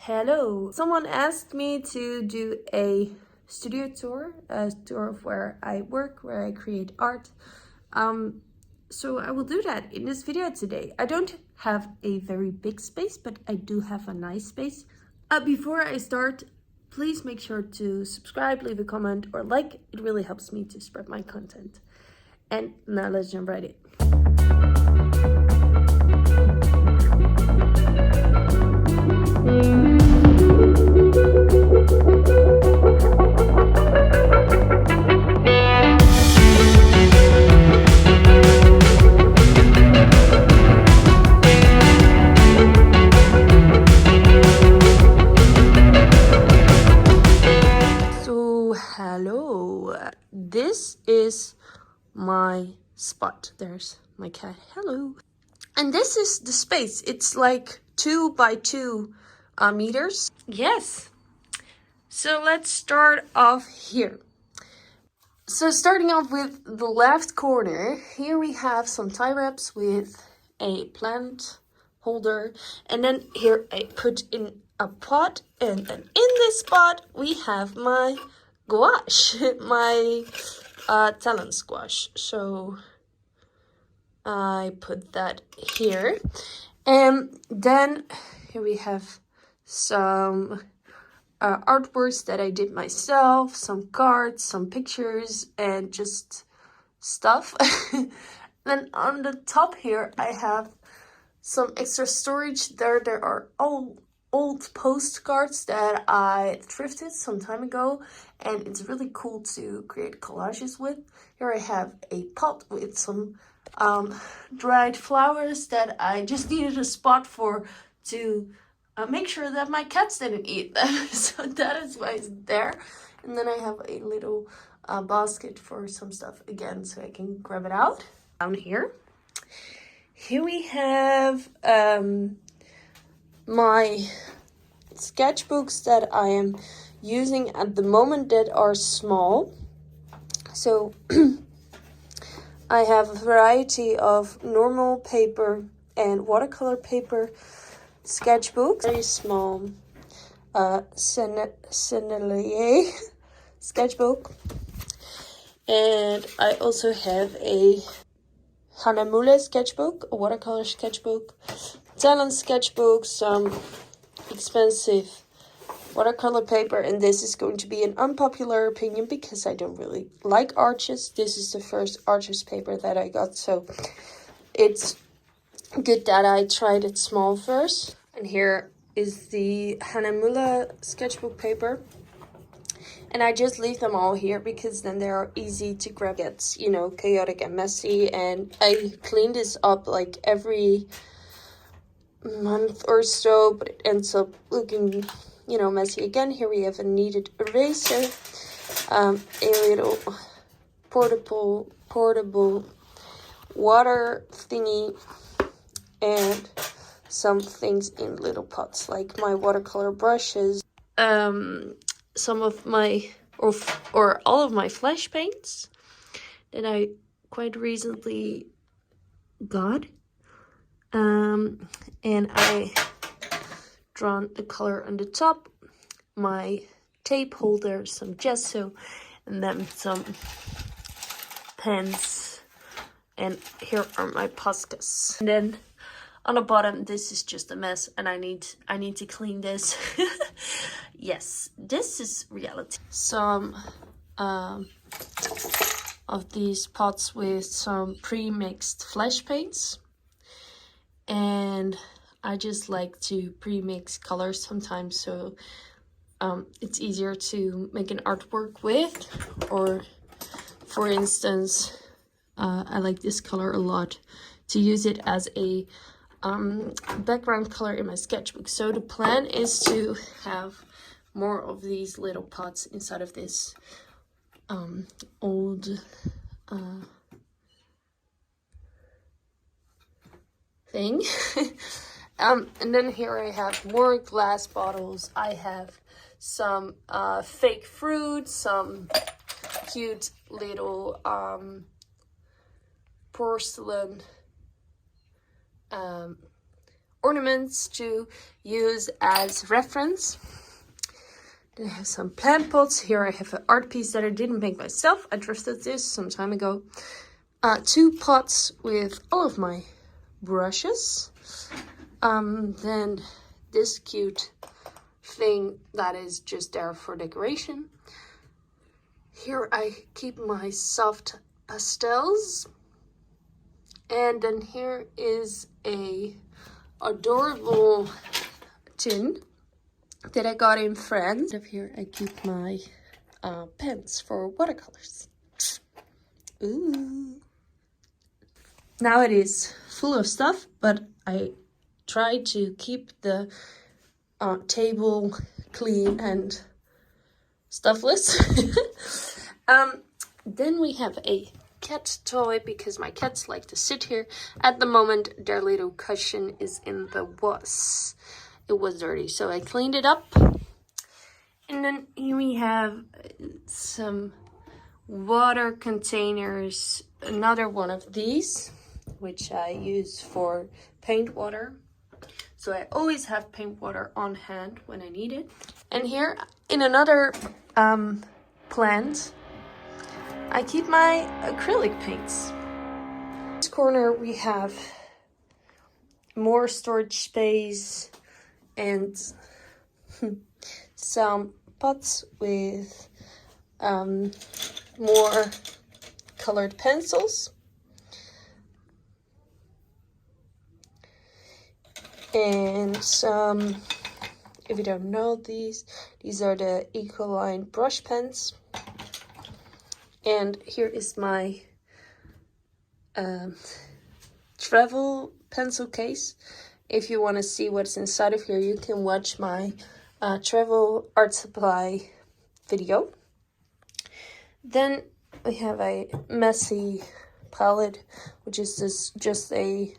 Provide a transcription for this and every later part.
Hello! Someone asked me to do a studio tour, a tour of where I work, where I create art. So I will do that in this video today. I don't have a very big space, but I do have a nice space. Before I start, please make sure to subscribe, leave a comment or like. It really helps me to spread my content. And now let's jump right in. Hello, this is my spot. There's my cat. Hello. And this is the space. It's like 2 by 2 meters. Yes. So let's start off here. So starting off with the left corner, here we have some tie wraps with a plant holder. And then here I put in a pot. And then in this pot, we have my gouache, my talent squash. So I put that here, and then here we have some artworks that I did myself, some cards, some pictures, and just stuff. Then on the top here I have some extra storage. There are old postcards that I thrifted some time ago, and it's really cool to create collages with. Here I have a pot with some dried flowers that I just needed a spot for to make sure that my cats didn't eat them. So that is why it's there. And then I have a little basket for some stuff again, so I can grab it out. Down here we have my sketchbooks that I am using at the moment that are small. So I have a variety of normal paper and watercolor paper sketchbooks. Very small Sennelier sketchbook. And I also have a Hanamulla sketchbook, a watercolor sketchbook, talent sketchbook, some expensive watercolor paper, and this is going to be an unpopular opinion because I don't really like arches. This is the first arches paper that I got, so it's good that I tried it small first. And here is the Hanamulla sketchbook paper, and I just leave them all here because then they are easy to grab. It's, you know, chaotic and messy, and I clean this up like every month or so, but it ends up looking, you know, messy again. Here we have a kneaded eraser, a little portable water thingy, and some things in little pots like my watercolor brushes, some of my or all of my flash paints that I quite recently got, and I drawn the color on the top, my tape holder, some gesso, and then some pens, and here are my Poscas. And then on the bottom, this is just a mess, and I need to clean this. Yes, this is reality. Some of these pots with some pre-mixed flash paints, and I just like to pre-mix colors sometimes, so it's easier to make an artwork with. Or for instance, I like this color a lot, to use it as a background color in my sketchbook. So the plan is to have more of these little pots inside of this old thing. And then here I have more glass bottles. I have some fake fruit, some cute little porcelain ornaments to use as reference. Then I have some plant pots. Here I have an art piece that I didn't make myself. I thrifted this some time ago. 2 pots with all of my brushes. Then this cute thing that is just there for decoration. Here I keep my soft pastels. And then here is a adorable tin that I got in France. Up here I keep my pens for watercolors. Ooh. Now it is full of stuff, but I try to keep the table clean and stuffless. Then we have a cat toy because my cats like to sit here. At the moment, their little cushion is in the wash. It was dirty, so I cleaned it up. And then here we have some water containers. Another one of these, which I use for paint water. So I always have paint water on hand when I need it. And here in another plant, I keep my acrylic paints. In this corner we have more storage space and some pots with more colored pencils. And some, if you don't know these are the Ecoline brush pens. And here is my travel pencil case. If you want to see what's inside of here, you can watch my travel art supply video. Then we have a messy palette, which is just a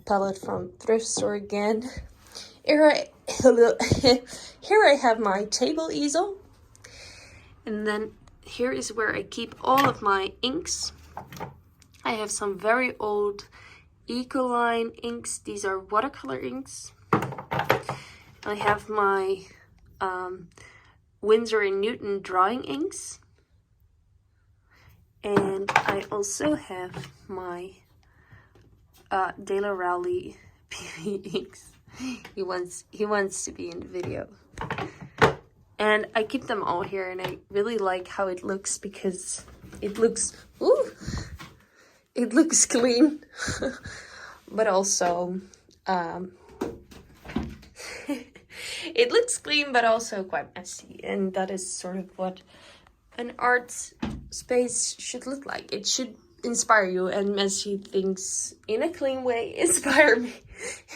palette from thrift store again. Here I have my table easel, and then here is where I keep all of my inks. I have some very old Ecoline inks. These are watercolor inks. I have my Winsor & Newton drawing inks, and I also have my De La Rowley PV inks. He wants to be in the video. And I keep them all here, and I really like how it looks because it looks clean, but also it looks clean but also quite messy, and that is sort of what an art space should look like. It should inspire you, and messy things in a clean way inspire me,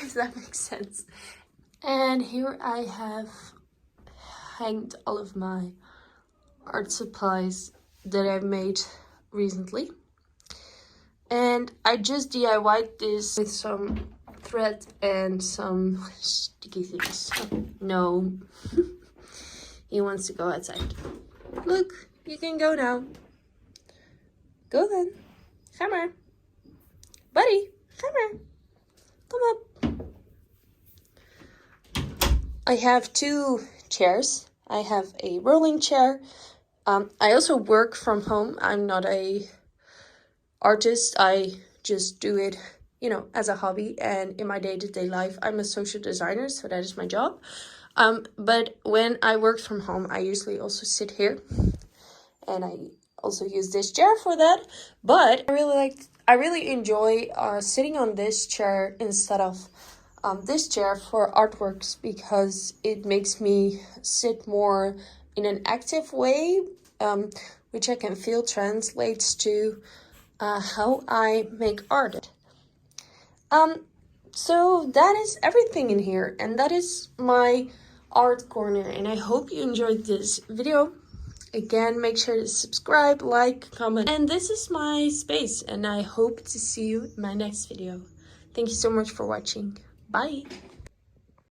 if that makes sense. And here I have hanged all of my art supplies that I've made recently. And I just DIY'd this with some thread and some sticky things. No, he wants to go outside. Look, you can go now. Go then. Come here. Buddy, come here. Come up. I have 2 chairs. I have a rolling chair. I also work from home. I'm not a artist. I just do it, as a hobby. And in my day-to-day life, I'm a social designer, so that is my job. But when I work from home, I usually also sit here. And I also use this chair for that. But I really enjoy sitting on this chair instead of this chair for artworks, because it makes me sit more in an active way, which I can feel translates to how I make art. So that is everything in here, and that is my art corner, and I hope you enjoyed this video. Again, make sure to subscribe, like, comment, and this is my space, and I hope to see you in my next video. Thank you so much for watching. Bye.